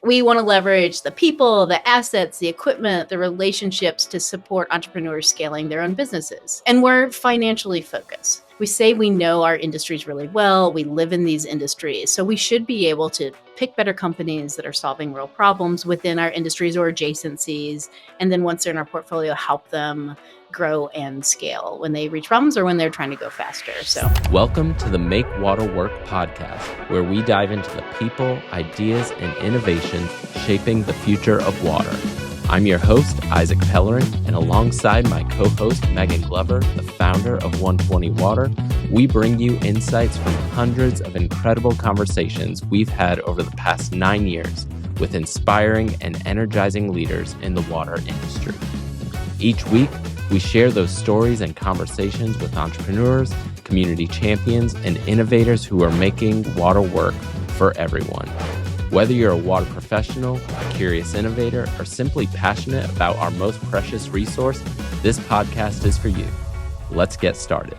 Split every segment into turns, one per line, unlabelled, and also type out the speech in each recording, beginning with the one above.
We want to leverage the people, the assets, the equipment, the relationships to support entrepreneurs scaling their own businesses. And we're financially focused. We say we know our industries really well. We live in these industries. So we should be able to pick better companies that are solving real problems within our industries or adjacencies. And then once they're in our portfolio, help them grow and scale when they reach problems or when they're trying to go faster. So,
welcome to the Make Water Work podcast, where we dive into the people, ideas, and innovations shaping the future of water. I'm your host, Isaac Pellerin, and alongside my co-host, Megan Glover, the founder of 120 Water, we bring you insights from hundreds of incredible conversations we've had over the past 9 years with inspiring and energizing leaders in the water industry. Each week, we share those stories and conversations with entrepreneurs, community champions, and innovators who are making water work for everyone. Whether you're a water professional, a curious innovator, or simply passionate about our most precious resource, this podcast is for you. Let's get started.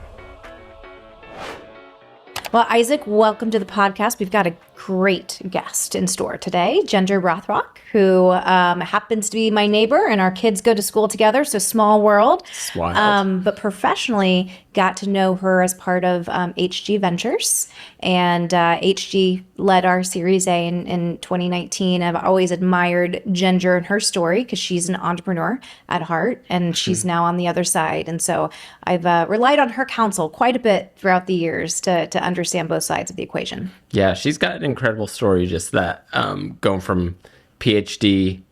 Well, Isaac, welcome to the podcast. We've got a great guest in store today, Ginger Rothrock, who happens to be my neighbor, and our kids go to school together, so small world. But professionally, got to know her as part of HG Ventures, and HG led our Series A in 2019. I've always admired Ginger and her story because she's an entrepreneur at heart, and she's now on the other side. And so I've relied on her counsel quite a bit throughout the years to understand both sides of the equation.
Yeah, she's got an incredible story, just that going from PhD,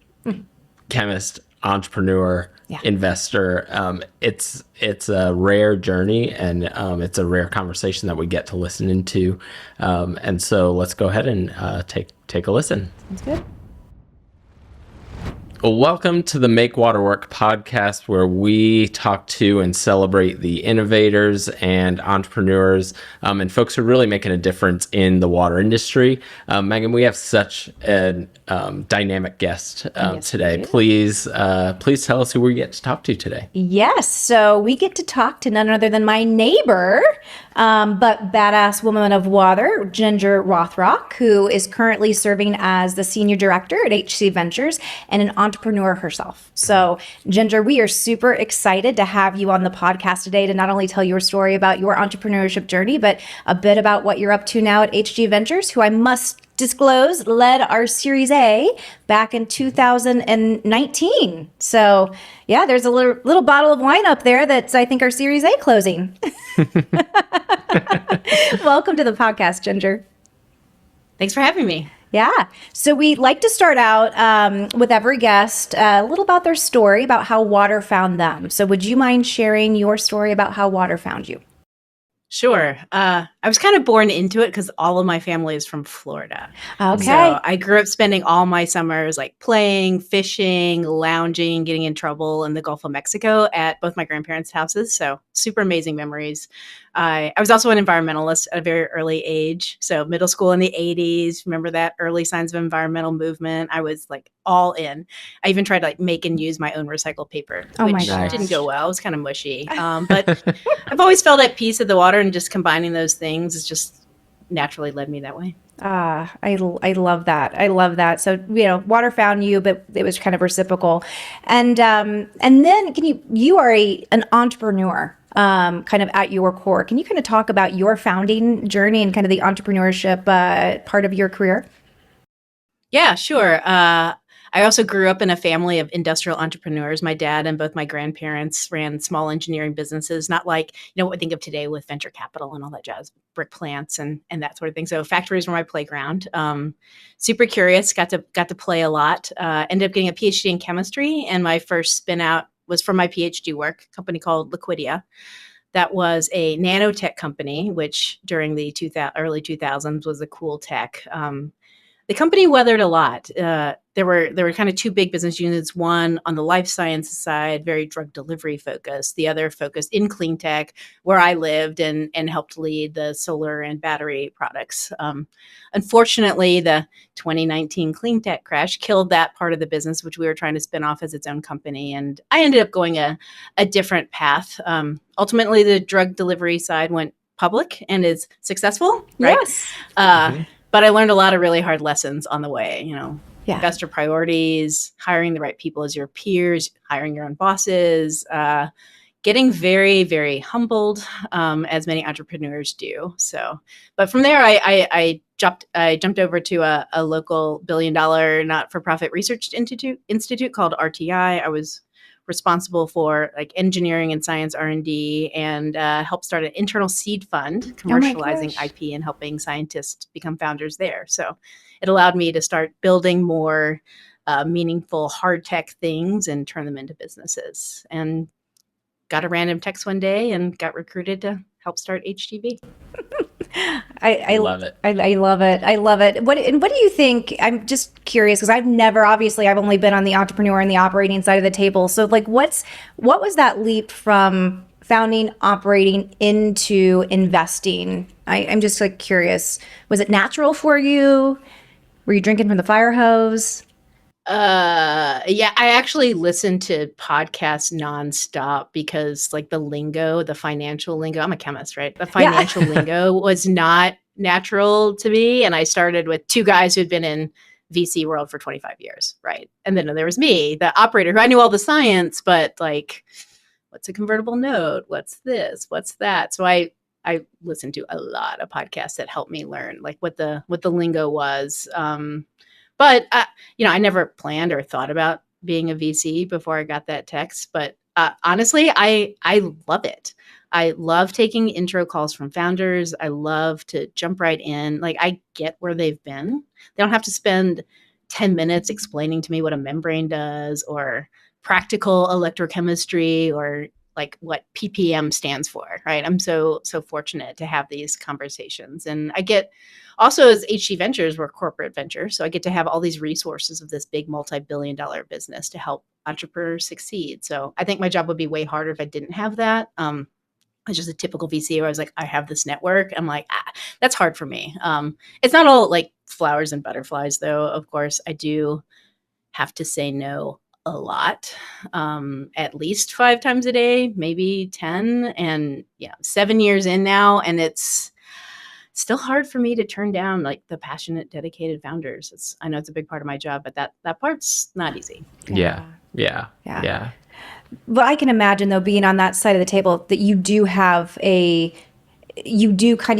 chemist, entrepreneur, investor. It's a rare journey, and it's a rare conversation that we get to listen into. And so let's go ahead and take a listen.
Sounds good.
Well, welcome to the Make Water Work podcast, where we talk to and celebrate the innovators and entrepreneurs and folks who are really making a difference in the water industry. Megan, we have such a dynamic guest today. Please tell us who we get to talk to today.
Yes, so we get to talk to none other than my neighbor, but badass woman of water, Ginger Rothrock, who is currently serving as the senior director at HG Ventures and an entrepreneur herself. So, Ginger, we are super excited to have you on the podcast today to not only tell your story about your entrepreneurship journey, but a bit about what you're up to now at HG Ventures, who I must disclose led our Series A back in 2019. So, yeah, there's a little bottle of wine up there that's, I think, our Series A closing. Welcome to the podcast, Ginger.
thanks for having me.
Yeah. So we like to start out with every guest a little about their story, about how water found them. So would you mind sharing your story about how water found you?
Sure. I was kind of born into it because all of my family is from Florida.
Okay.
So I grew up spending all my summers like playing, fishing, lounging, getting in trouble in the Gulf of Mexico at both my grandparents' houses. So super amazing memories. I was also an environmentalist at a very early age. So middle school in the 80s, remember that early signs of environmental movement? I was like all in. I even tried to like make and use my own recycled paper, which didn't go well. It was kind of mushy. But I've always felt at peace with the water, and just combining those things has just naturally led me that way.
I love that. I love that. So, water found you, but it was kind of reciprocal. And then you are an entrepreneur, kind of at your core. Can you kind of talk about your founding journey and kind of the entrepreneurship part of your career?
Yeah, sure. I also grew up in a family of industrial entrepreneurs. My dad and both my grandparents ran small engineering businesses, not like, what we think of today with venture capital and all that jazz, brick plants and that sort of thing. So factories were my playground. Super curious, got to play a lot. Ended up getting a PhD in chemistry, and my first spin out was from my PhD work, a company called Liquidia. That was a nanotech company, which during the early 2000s was a cool tech. The company weathered a lot. There were kind of two big business units. One on the life sciences side, very drug delivery focused. The other focused in clean tech, where I lived and helped lead the solar and battery products. Unfortunately, the 2019 clean tech crash killed that part of the business, which we were trying to spin off as its own company. And I ended up going a different path. Ultimately, the drug delivery side went public and is successful, right?
Yes.
But I learned a lot of really hard lessons on the way,
Yeah.
investor priorities, hiring the right people as your peers, hiring your own bosses, getting very, very humbled, as many entrepreneurs do. So, but from there, I jumped over to a local $1 billion not-for-profit research institute called RTI. I was responsible for like engineering and science R&D, and helped start an internal seed fund
Oh my
commercializing
gosh.
IP and helping scientists become founders there. So it allowed me to start building more meaningful hard tech things and turn them into businesses. And got a random text one day and got recruited to help start HGV.
I
Love it.
I love it. I love it. What do you think? I'm just curious because I've only been on the entrepreneur and the operating side of the table. So like what was that leap from founding, operating into investing? I'm just like curious. Was it natural for you? Were you drinking from the fire hose?
Yeah, I actually listened to podcasts nonstop because like the financial lingo, I'm a chemist, right? The
Yeah.
financial lingo was not natural to me. And I started with two guys who'd been in VC world for 25 years, right? And then there was me, the operator, who I knew all the science, but like, what's a convertible note? What's this? What's that? So I listened to a lot of podcasts that helped me learn like what the lingo was. But I never planned or thought about being a VC before I got that text. But honestly, I love it. I love taking intro calls from founders. I love to jump right in. Like I get where they've been. They don't have to spend 10 minutes explaining to me what a membrane does or practical electrochemistry or like what ppm stands for, right? I'm so fortunate to have these conversations. And I get also, as HG Ventures, we're a corporate venture, so I get to have all these resources of this big multi-billion-dollar business to help entrepreneurs succeed. So I think my job would be way harder if I didn't have that. It's just a typical VC where I was like, I have this network. I'm like, that's hard for me. It's not all like flowers and butterflies, though. Of course, I do have to say no a lot, at least 5 times a day, maybe 10. And 7 years in now, and it's still hard for me to turn down like the passionate, dedicated founders. I know it's a big part of my job, but that part's not easy.
Yeah.
But I can imagine though, being on that side of the table, that you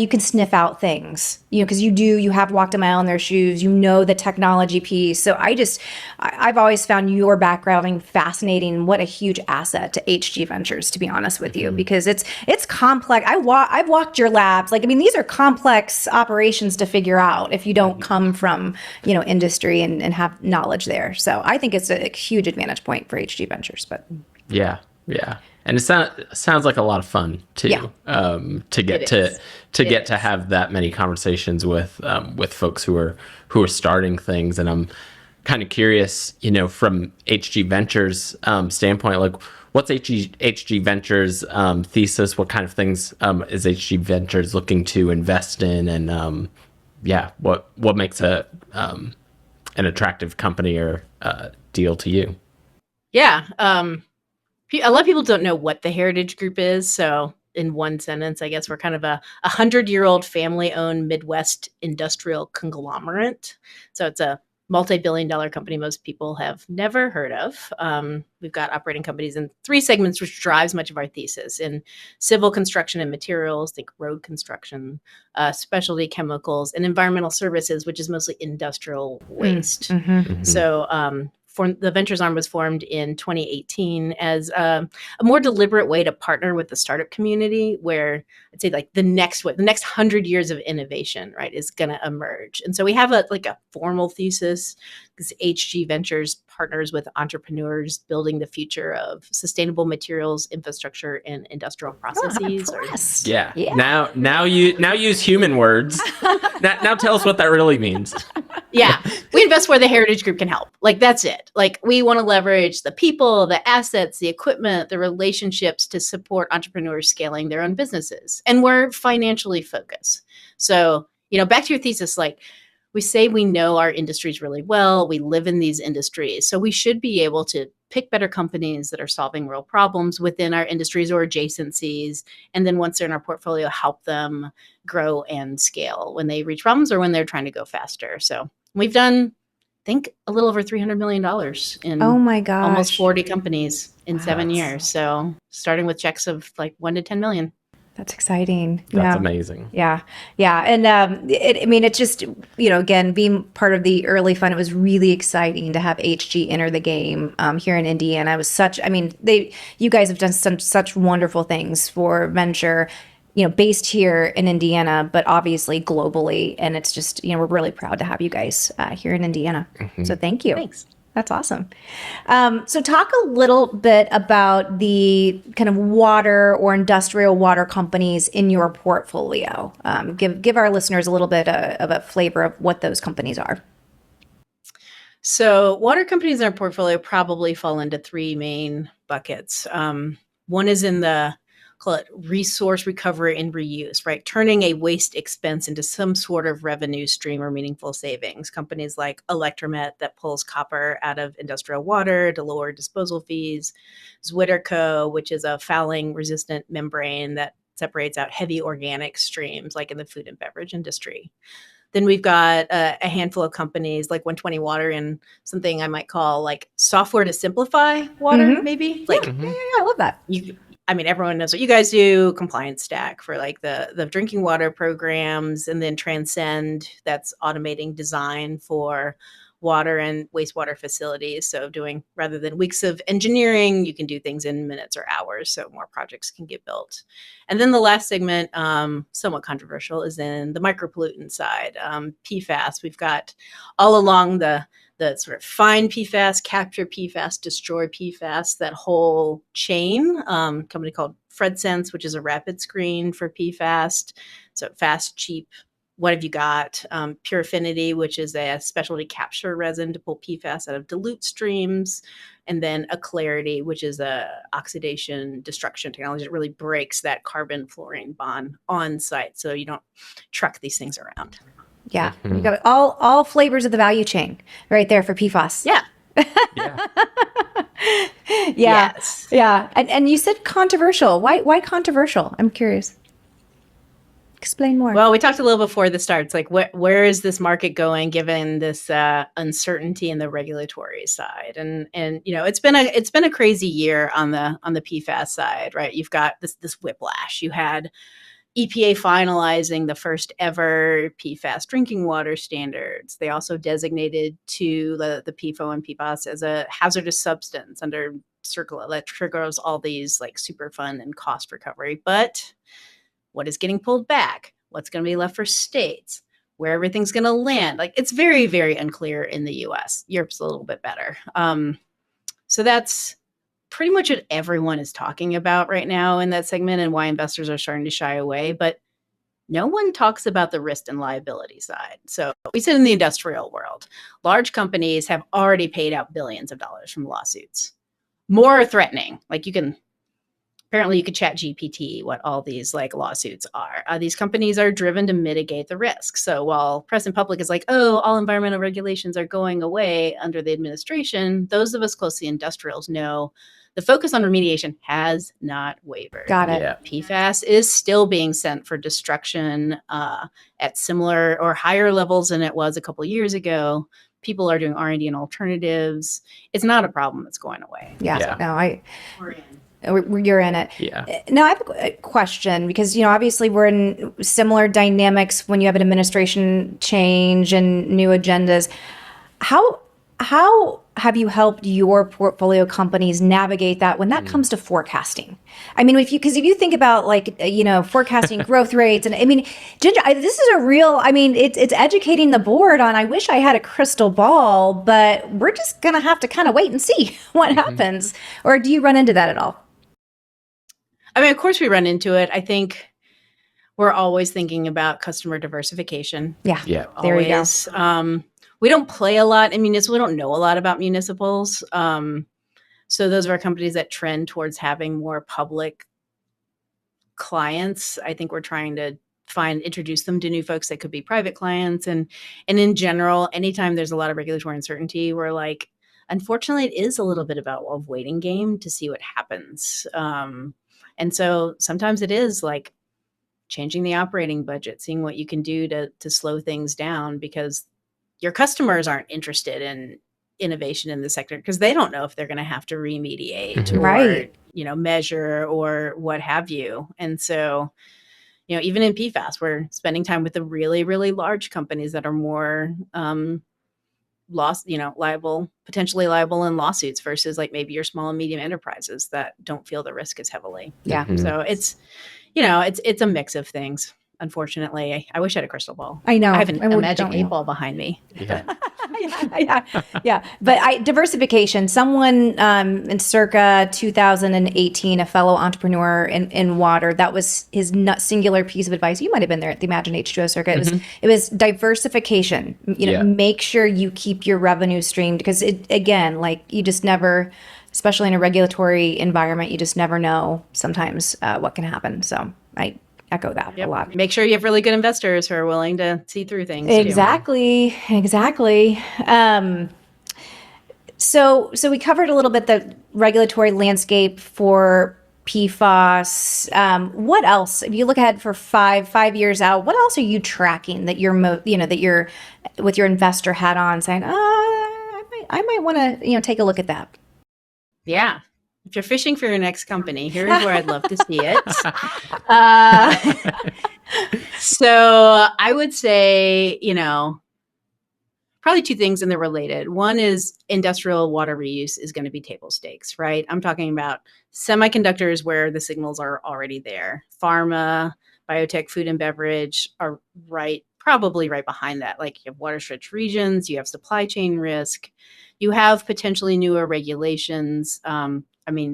can sniff out things, because you have walked a mile in their shoes, the technology piece. So I've always found your background fascinating. What a huge asset to HG Ventures, to be honest with you, because it's complex. I've walked your labs. These are complex operations to figure out if you don't come from, industry and have knowledge there. So I think it's a huge advantage point for HG Ventures, but
Yeah. And it sounds like a lot of fun too.
Yeah.
To get to have that many conversations with folks who are starting things. And I'm kind of curious, from HG Ventures standpoint, like what's HG Ventures thesis? What kind of things is HG Ventures looking to invest in? And what makes an attractive company or deal to you?
Yeah. A lot of people don't know what the Heritage Group is. So in one sentence, I guess we're kind of a 100-year-old family-owned Midwest industrial conglomerate. So it's a multi-billion-dollar company most people have never heard of. We've got operating companies in 3 segments, which drives much of our thesis: in civil construction and materials, think road construction, specialty chemicals, and environmental services, which is mostly industrial waste. So the Ventures arm was formed in 2018 as a more deliberate way to partner with the startup community, where I'd say like the next 100 years of innovation, right, is going to emerge. And so we have a formal thesis, because HG Ventures partners with entrepreneurs building the future of sustainable materials, infrastructure, and industrial processes.
Yeah. Now use human words. now tell us what that really means.
Yeah. We invest where the Heritage Group can help. Like, that's it. Like, we want to leverage the people, the assets, the equipment, the relationships to support entrepreneurs scaling their own businesses. And we're financially focused. So, back to your thesis, like, we say we know our industries really well. We live in these industries. So we should be able to pick better companies that are solving real problems within our industries or adjacencies. And then once they're in our portfolio, help them grow and scale when they reach problems or when they're trying to go faster. So we've done think a little over $300 million in
Oh my
almost
gosh.
40 companies in 7
That's-
years. So starting with checks of like 1 to 10 million.
That's exciting.
That's
Yeah.
amazing.
Yeah. Yeah. And it's just, again, being part of the early fund, it was really exciting to have HG enter the game here in Indiana. You guys have done such wonderful things for venture, based here in Indiana, but obviously globally. And it's just, we're really proud to have you guys here in Indiana. So thank you.
Thanks.
That's awesome. So talk a little bit about the kind of water or industrial water companies in your portfolio. Give our listeners a little bit of a flavor of what those companies are.
So water companies in our portfolio probably fall into 3 main buckets. One is in the, call it resource recovery and reuse, right? Turning a waste expense into some sort of revenue stream or meaningful savings. Companies like Electromet that pulls copper out of industrial water to lower disposal fees. Zwitterco, which is a fouling resistant membrane that separates out heavy organic streams like in the food and beverage industry. Then we've got a handful of companies like 120 Water and something I might call like software to simplify water, maybe. Like,
Yeah, I love that.
everyone knows what you guys do, compliance stack for like the drinking water programs, and then Transcend, that's automating design for water and wastewater facilities. So doing, rather than weeks of engineering, you can do things in minutes or hours, so more projects can get built. And then the last segment, somewhat controversial, is in the micropollutant side, PFAS. We've got all along the sort of find PFAS, capture PFAS, destroy PFAS, that whole chain. Company called FredSense, which is a rapid screen for PFAS. So fast, cheap. What have you got? Pure Affinity, which is a specialty capture resin to pull PFAS out of dilute streams. And then a Clarity, which is a oxidation destruction technology that really breaks that carbon fluorine bond on site, so you don't truck these things around.
Yeah, you got all flavors of the value chain right there for PFAS.
Yeah.
Yeah.
Yeah.
Yes.
Yeah. And you said controversial. Why controversial? I'm curious. Explain more.
Well, we talked a little before this starts, like where is this market going given this uncertainty in the regulatory side? And it's been a crazy year on the PFAS side, right? You've got this whiplash. You had EPA finalizing the first ever PFAS drinking water standards. They also designated the PFOA and PFAS as a hazardous substance under CERCLA that triggers all these like super fun and cost recovery. But what is getting pulled back? What's going to be left for states? Where everything's going to land? Like, it's very, very unclear in the US. Europe's a little bit better. So that's pretty much what everyone is talking about right now in that segment, and why investors are starting to shy away. But no one talks about the risk and liability side. So we sit in the industrial world. Large companies have already paid out billions of dollars from lawsuits. More threatening. Like, apparently you could chat GPT what all these like lawsuits are. These companies are driven to mitigate the risk. So while press and public is like, oh, all environmental regulations are going away under the administration, those of us close to the industrials know the focus on remediation has not wavered.
Got it.
Yeah.
PFAS is still being sent for destruction at similar or higher levels than it was a couple of years ago. People are doing R&D and alternatives. It's not a problem that's going away.
Yeah.
Yeah.
No,
We're in.
you're in it.
Yeah.
Now I have a question, because obviously we're in similar dynamics when you have an administration change and new agendas. How have you helped your portfolio companies navigate that when that comes to forecasting? I mean, if you think about like forecasting growth rates, and I mean, Ginger, this is a real. I mean, it's educating the board on. I wish I had a crystal ball, but we're just gonna have to kind of wait and see what happens. Or do you run into that at all?
I mean, of course we run into it. I think we're always thinking about customer diversification.
Yeah.
Yeah.
There you go.
Always. We don't play a lot in municipal. We don't know a lot about municipals. So those are our companies that trend towards having more public clients. I think we're trying to introduce them to new folks that could be private clients. And in general, anytime there's a lot of regulatory uncertainty, we're like, unfortunately, it is a little bit about a waiting game to see what happens. And so sometimes it is like changing the operating budget, seeing what you can do to slow things down, because your customers aren't interested in innovation in the sector because they don't know if they're going to have to remediate or,
Right.
measure or what have you. And so, even in PFAS, we're spending time with the really, really large companies that are more potentially liable in lawsuits versus like maybe your small and medium enterprises that don't feel the risk as heavily.
Yeah.
So it's a mix of things. Unfortunately, I wish I had a crystal ball.
I know.
I have a magic
Don't we
8 ball behind me.
Yeah.
yeah. But diversification. Someone in circa 2018, a fellow entrepreneur in water, that was his singular piece of advice. You might have been there at the Imagine H2O circuit. It was diversification. Make sure you keep your revenue streamed because you just never, especially in a regulatory environment, you just never know sometimes what can happen. So I echo that a lot.
Make sure you have really good investors who are willing to see through things.
Exactly. So we covered a little bit the regulatory landscape for PFAS. What else? If you look ahead for 5 years out, what else are you tracking that that you're with your investor hat on, saying, I might want to take a look at that.
Yeah. If you're fishing for your next company, here's where I'd love to see it. So I would say, probably two things and they're related. One is industrial water reuse is going to be table stakes, right? I'm talking about semiconductors where the signals are already there. Pharma, biotech, food and beverage are probably right behind that. Like you have water-stretched regions, you have supply chain risk, you have potentially newer regulations.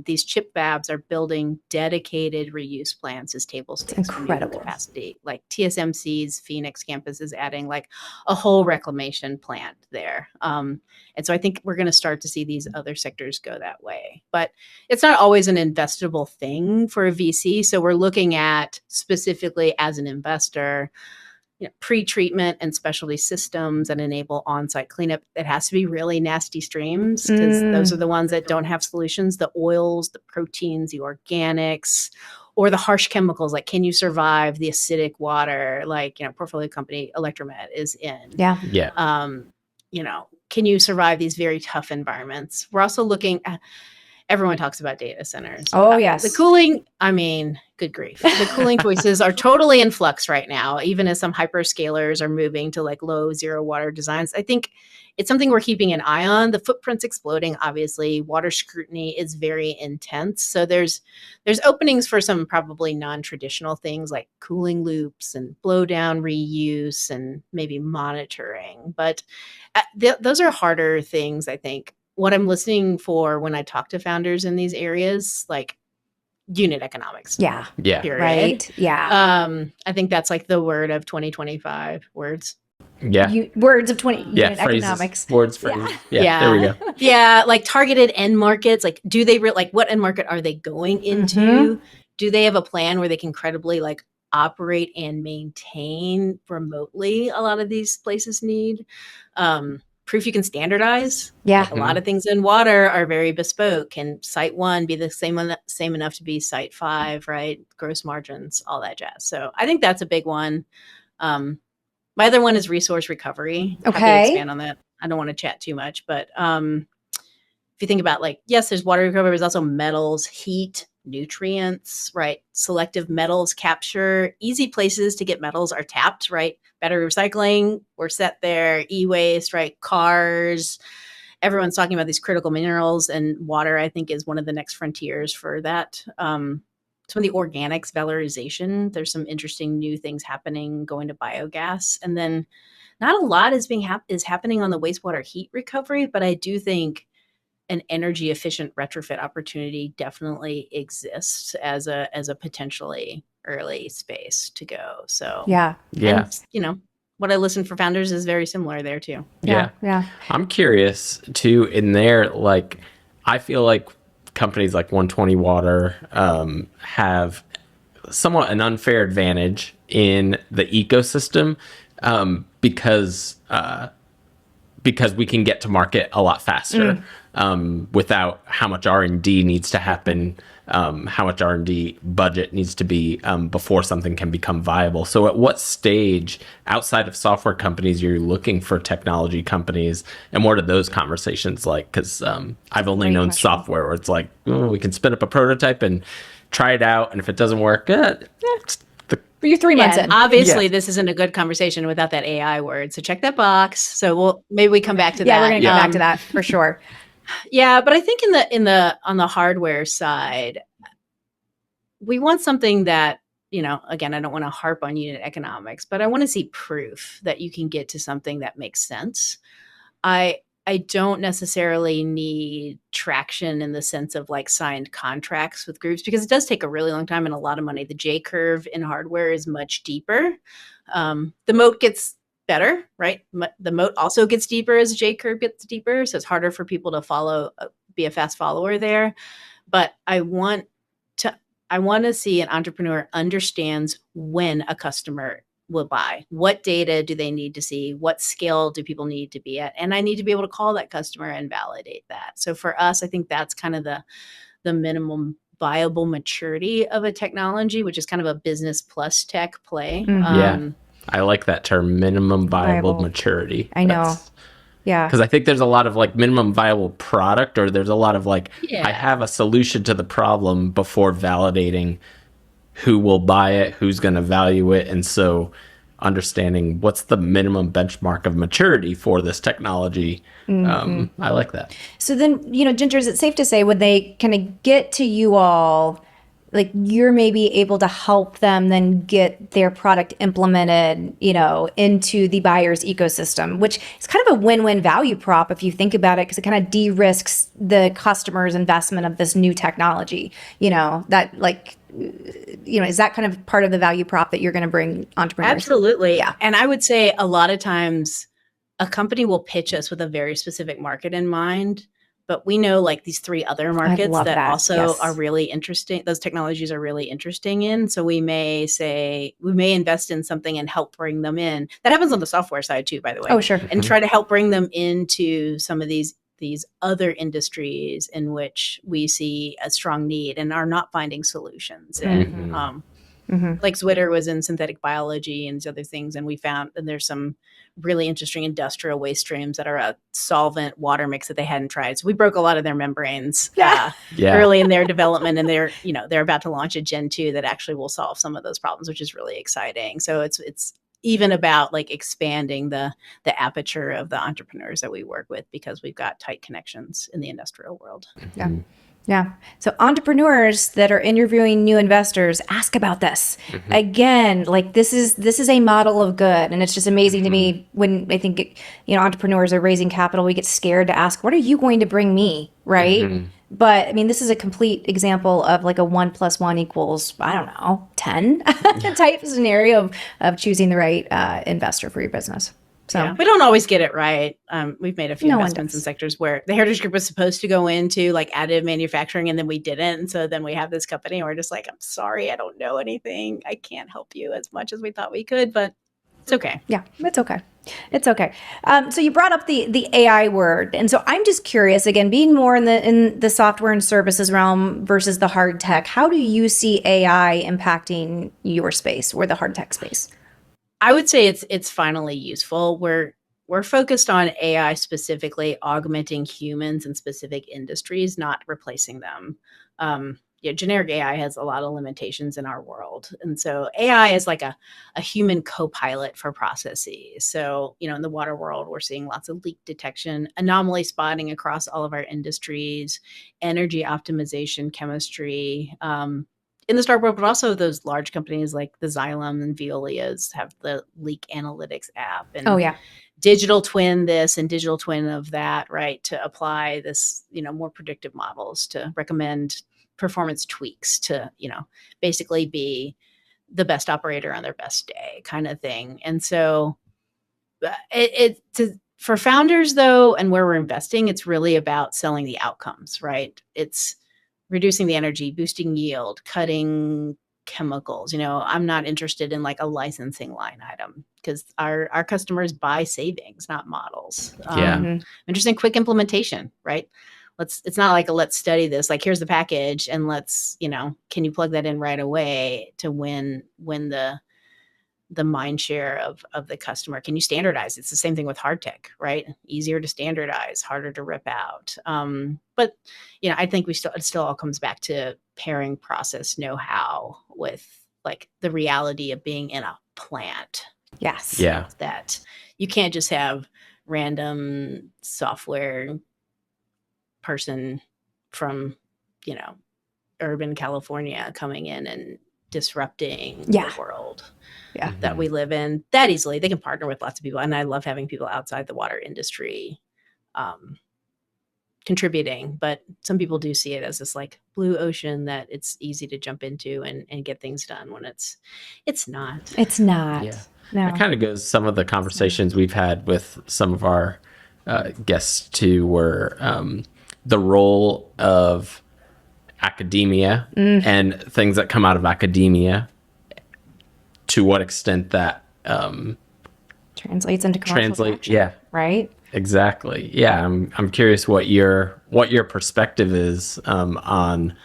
These chip fabs are building dedicated reuse plants as table stakes.
Incredible
capacity. Like TSMC's Phoenix campus is adding like a whole reclamation plant there. And so I think we're going to start to see these other sectors go that way. But it's not always an investable thing for a VC. So we're looking at specifically as an investor, pre-treatment and specialty systems that enable on-site cleanup. It has to be really nasty streams because those are the ones that don't have solutions, the oils, the proteins, the organics, or the harsh chemicals. Like, can you survive the acidic water? Like, portfolio company Electromed is in.
Yeah.
Can you survive these very tough environments? We're also looking at, everyone talks about data centers.
Oh, yes.
The cooling, good grief. The cooling choices are totally in flux right now, even as some hyperscalers are moving to like low zero water designs. I think it's something we're keeping an eye on. The footprint's exploding, obviously. Water scrutiny is very intense. So there's openings for some probably non-traditional things like cooling loops and blow down reuse and maybe monitoring. But those are harder things, I think. What I'm listening for when I talk to founders in these areas, like unit economics.
Yeah.
Period.
Right. Yeah.
I think that's like the word of 2025 words.
Yeah.
Words of 20 unit
phrases,
economics.
Words, phrases. Yeah. There we go.
Yeah. Like targeted end markets. Like, do they what end market are they going into? Do they have a plan where they can credibly like operate and maintain remotely? A lot of these places need. Proof you can standardize.
Yeah.
Like a lot of things in water are very bespoke. Can site 1 be the same enough to be site 5, right? Gross margins, all that jazz. So I think that's a big one. My other one is resource recovery.
Okay.
Happy to expand on that. I don't want to chat too much, but if you think about yes, there's water recovery, there's also metals, heat, nutrients, right? Selective metals capture. Easy places to get metals are tapped, right? Battery recycling, we're set there. E-waste, right? Cars. Everyone's talking about these critical minerals, and water, I think, is one of the next frontiers for that. Some of the organics valorization, there's some interesting new things happening going to biogas. And then not a lot is happening on the wastewater heat recovery, but I do think an energy efficient retrofit opportunity definitely exists as a potentially early space to go. So
yeah.
And, what I listen for founders is very similar there too.
Yeah.
I'm curious too in there. Like, I feel like companies like 120 Water have somewhat an unfair advantage in the ecosystem because because we can get to market a lot faster without how much R&D needs to happen, how much R&D budget needs to be before something can become viable. So at what stage outside of software companies you're looking for technology companies, and what are those conversations like? Because I've only known software where it's like, oh, we can spin up a prototype and try it out, and if it doesn't work,
You're 3 months in.
Obviously, this isn't a good conversation without that AI word. So check that box. So maybe we come back to that.
Yeah, we're going to come back to that for sure.
Yeah, but I think on the hardware side, we want something that, again, I don't want to harp on unit economics, but I want to see proof that you can get to something that makes sense. I don't necessarily need traction in the sense of like signed contracts with groups, because it does take a really long time and a lot of money. The J curve in hardware is much deeper. The moat gets better, right? The moat also gets deeper as the J curve gets deeper. So it's harder for people to be a fast follower there. But I want to see an entrepreneur understands when a customer will buy. What data do they need to see? What scale do people need to be at? And I need to be able to call that customer and validate that. So for us, I think that's kind of the minimum viable maturity of a technology, which is kind of a business plus tech play.
I like that term, minimum viable maturity.
I know. Yeah.
Because I think there's a lot of like minimum viable product, or there's a lot of like, I have a solution to the problem before validating who will buy it, who's going to value it. And so understanding what's the minimum benchmark of maturity for this technology. I like that.
So then, Ginger, is it safe to say when they kind of get to you all, like you're maybe able to help them then get their product implemented, into the buyer's ecosystem, which is kind of a win-win value prop if you think about it, because it kind of de-risks the customer's investment of this new technology, that like, is that kind of part of the value prop that you're going to bring entrepreneurs?
Absolutely.
Yeah.
And I would say a lot of times a company will pitch us with a very specific market in mind, but we know like these 3 other markets that also are really interesting. Those technologies are really interesting in. So we may invest in something and help bring them in. That happens on the software side too, by the way.
Oh, sure.
And try to help bring them into some of these other industries in which we see a strong need and are not finding solutions. And like Zwitter was in synthetic biology and these other things. And we found that there's some really interesting industrial waste streams that are a solvent water mix that they hadn't tried. So we broke a lot of their membranes early in their development, and they're about to launch a Gen 2 that actually will solve some of those problems, which is really exciting. So it's even about like expanding the aperture of the entrepreneurs that we work with, because we've got tight connections in the industrial world.
Yeah. Yeah. So entrepreneurs that are interviewing new investors, ask about this. Again, like this is a model of good. And it's just amazing to me when I think, entrepreneurs are raising capital, we get scared to ask, what are you going to bring me? Right. But I mean, this is a complete example of like a 1 + 1 = I don't know, 10 type scenario of choosing the right investor for your business. So
we don't always get it right. We've made a few investments in sectors where the Heritage Group was supposed to go into like additive manufacturing, and then we didn't. And so then we have this company and we're just like, I'm sorry, I don't know anything. I can't help you as much as we thought we could, but it's okay.
Yeah, it's okay. It's okay. So you brought up the AI word. And so I'm just curious, again, being more in the software and services realm versus the hard tech, how do you see AI impacting your space or the hard tech space?
I would say it's finally useful. We're focused on AI specifically augmenting humans in specific industries, not replacing them. Generic AI has a lot of limitations in our world. And so AI is like a human co-pilot for processes. So, in the water world, we're seeing lots of leak detection, anomaly spotting across all of our industries, energy optimization, chemistry, in the startup world, but also those large companies like the Xylem and Veolia's have the leak analytics app, and digital twin this and digital twin of that, right? To apply this, more predictive models to recommend performance tweaks to, basically be the best operator on their best day kind of thing. And so for founders though, and where we're investing, it's really about selling the outcomes, right? It's reducing the energy, boosting yield, cutting chemicals. I'm not interested in like a licensing line item because our customers buy savings, not models.
Yeah.
Mm-hmm.
Interested in quick implementation, right? It's not like let's study this, like here's the package and let's, can you plug that in right away to win the mind share of the customer? Can you standardize? It's the same thing with hard tech, right? Easier to standardize, harder to rip out. But I think it still all comes back to pairing process know-how with like the reality of being in a plant.
Yes.
Yeah.
That you can't just have random software person from, urban California coming in and disrupting the world that we live in that easily. They can partner with lots of people. And I love having people outside the water industry contributing, but some people do see it as this like blue ocean that it's easy to jump into and get things done when it's not.
It's not.
Yeah.
No.
That kind of goes some of the conversations we've had with some of our guests too, were the role of academia and things that come out of academia, to what extent that
translates into commercial action,
yeah,
right?
Exactly. Yeah, I'm curious what your perspective is on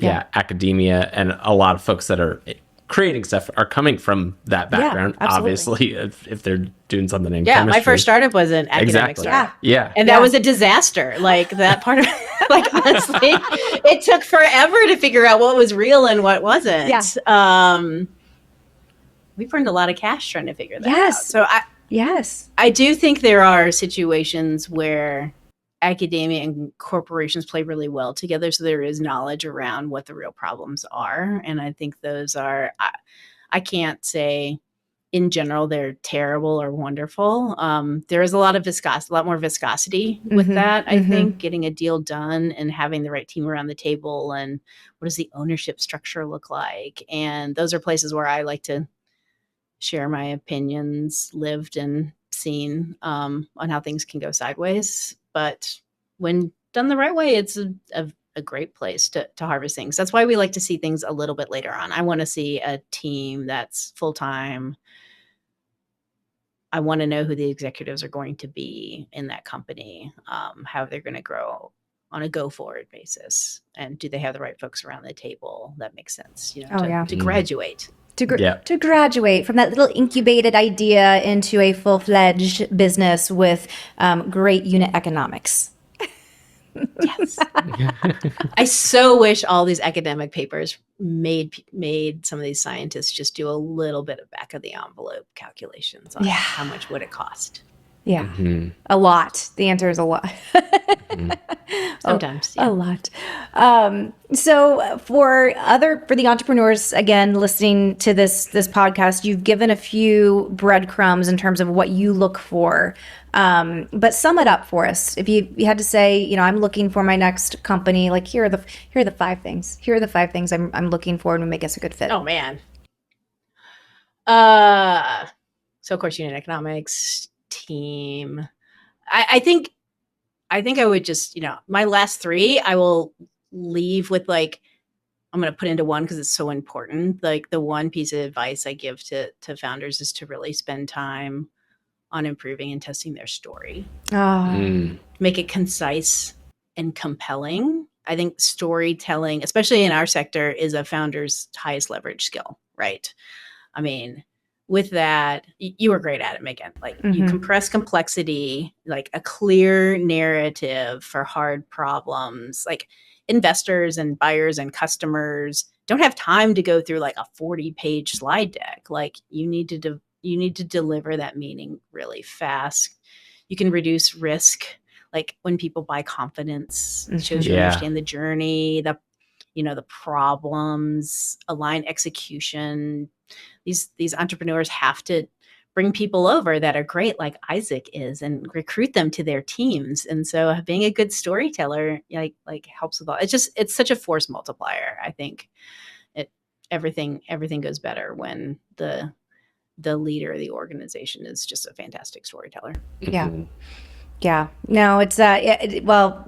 academia, and a lot of folks that are creating stuff are coming from that background. Obviously, if they're doing something in chemistry.
My first startup was an academic startup.
Yeah.
And that was a disaster. Like that part of like honestly, it took forever to figure out what was real and what wasn't.
Yeah.
We burned a lot of cash trying to figure that out. So I do think there are situations where academia and corporations play really well together. So there is knowledge around what the real problems are. And I think those are, I can't say in general they're terrible or wonderful. There is a lot more viscosity with that. I think getting a deal done and having the right team around the table, and what does the ownership structure look like? And those are places where I like to share my opinions, lived and seen, on how things can go sideways. But when done the right way, it's a great place to harvest things. That's why we like to see things a little bit later on. I want to see a team that's full-time. I want to know who the executives are going to be in that company, how they're going to grow on a go-forward basis. And do they have the right folks around the table? That makes sense, to graduate.
To graduate from that little incubated idea into a full-fledged business with great unit economics.
Yes. I so wish all these academic papers made some of these scientists just do a little bit of back of the envelope calculations on how much would it cost.
Yeah. A lot. The answer is a lot.
Sometimes.
A lot. So for the entrepreneurs, again, listening to this podcast, you've given a few breadcrumbs in terms of what you look for. But sum it up for us. If you had to say, I'm looking for my next company, like here are the 5 things. Here are the 5 things I'm looking for and would make us a good fit.
Oh man. So of course, unit economics, team. I think I would just, my last 3, I will leave with like, I'm going to put into one because it's so important. Like the one piece of advice I give to founders is to really spend time on improving and testing their story. Make it concise and compelling. I think storytelling, especially in our sector, is a founder's highest leverage skill, right? I mean, with that, you were great at it, Megan. Like you compress complexity, like a clear narrative for hard problems. Like investors and buyers and customers don't have time to go through like a 40-page slide deck. Like you need to deliver that meaning really fast. You can reduce risk. Like when people buy confidence, it shows you understand the journey, the problems, align execution. These entrepreneurs have to bring people over that are great, like Isaac is, and recruit them to their teams. And so being a good storyteller, like helps with all. It's such a force multiplier. I think everything goes better when the leader of the organization is just a fantastic storyteller.
Yeah. Yeah. No, it's well,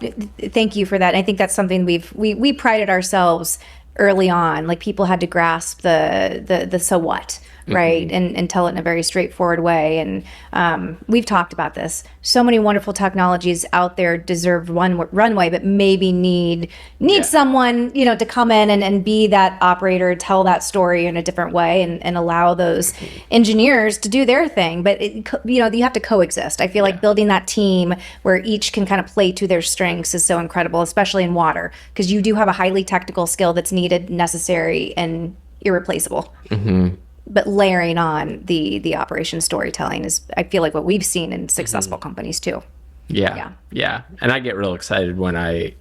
thank you for that. I think that's something we prided ourselves early on. Like people had to grasp the so what, right? And tell it in a very straightforward way. And we've talked about this. So many wonderful technologies out there deserve runway, but maybe need someone, to come in and be that operator, tell that story in a different way, and allow those engineers to do their thing. But you have to coexist. I feel like building that team where each can kind of play to their strengths is so incredible, especially in water, because you do have a highly technical skill that's needed, necessary, and irreplaceable. But layering on the operation storytelling is, I feel like, what we've seen in successful companies too.
Yeah. And I get real excited when I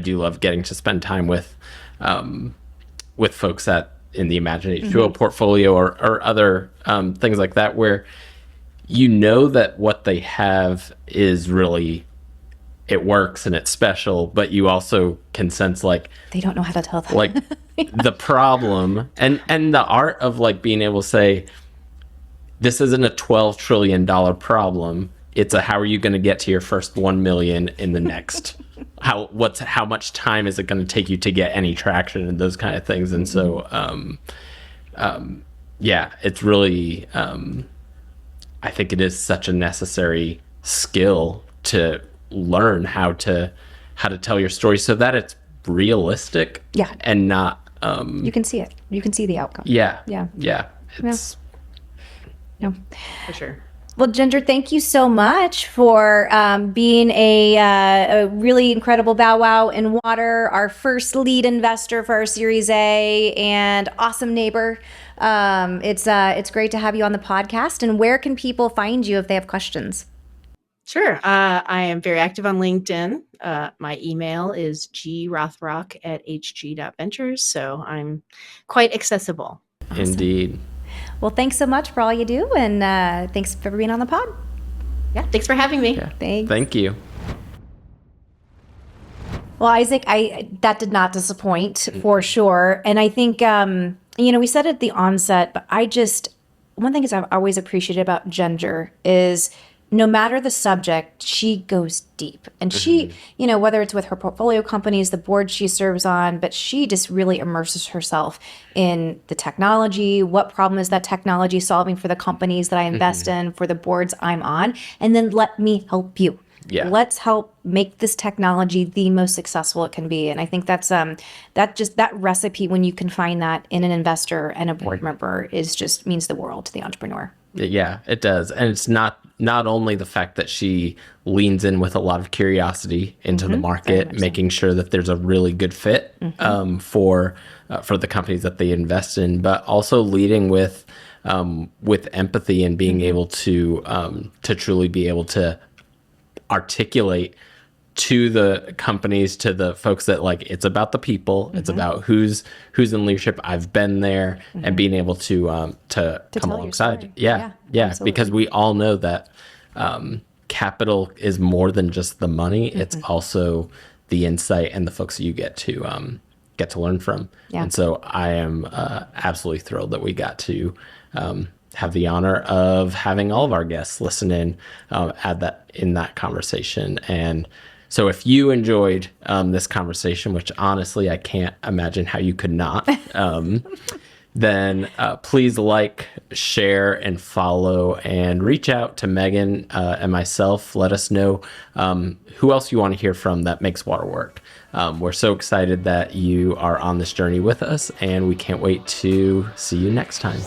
do love getting to spend time with folks in the Imagination H2O portfolio or other things like that, where that what they have is really, it works and it's special, but you also can sense like
they don't know how to tell that.
Like the problem and the art of like being able to say, this isn't a $12 trillion problem. It's how are you going to get to your first 1 million in the next, how much time is it going to take you to get any traction and those kind of things. And so, it's really, I think it is such a necessary skill to learn how to tell your story so that it's realistic and not
you can see it, you can see the outcome.
It's
For sure.
Well, Ginger, thank you so much for being a really incredible bow wow in water, our first lead investor for our Series A, and awesome neighbor. It's great to have you on the podcast. And where can people find you if they have questions?
Sure. I am very active on LinkedIn. My email is grothrock@hg.ventures. So I'm quite accessible.
Awesome.
Indeed.
Well, thanks so much for all you do. And thanks for being on the pod.
Yeah. Thanks for having me.
Yeah.
Thanks.
Thank you.
Well, Isaac, that did not disappoint for sure. And I think, we said at the onset, but one thing I've always appreciated about Ginger is no matter the subject, she goes deep. And she, whether it's with her portfolio companies, the board she serves on, but she just really immerses herself in the technology. What problem is that technology solving for the companies that I invest in, for the boards I'm on? And then let me help you.
Yeah.
Let's help make this technology the most successful it can be. And I think that's that recipe, when you can find that in an investor and a board member, means the world to the entrepreneur.
Yeah, it does. And it's not only the fact that she leans in with a lot of curiosity into the market, making sure that there's a really good fit for the companies that they invest in, but also leading with empathy and being able to truly be able to articulate to the companies, to the folks that like, it's about the people, it's about who's in leadership. I've been there, and being able to come alongside. Yeah, because we all know that capital is more than just the money. It's also the insight and the folks that you get to learn from. Yeah. And so I am absolutely thrilled that we got to have the honor of having all of our guests listen in in that conversation. And so if you enjoyed this conversation, which honestly I can't imagine how you could not, then please share, and follow, and reach out to Megan and myself. Let us know who else you want to hear from that makes water work. We're so excited that you are on this journey with us, and we can't wait to see you next time.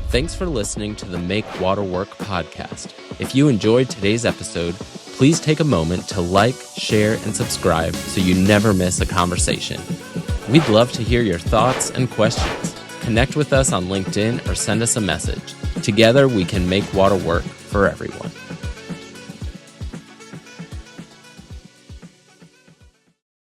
Thanks for listening to the Make Water Work podcast. If you enjoyed today's episode, please take a moment to share, and subscribe so you never miss a conversation. We'd love to hear your thoughts and questions. Connect with us on LinkedIn or send us a message. Together, we can make water work for everyone.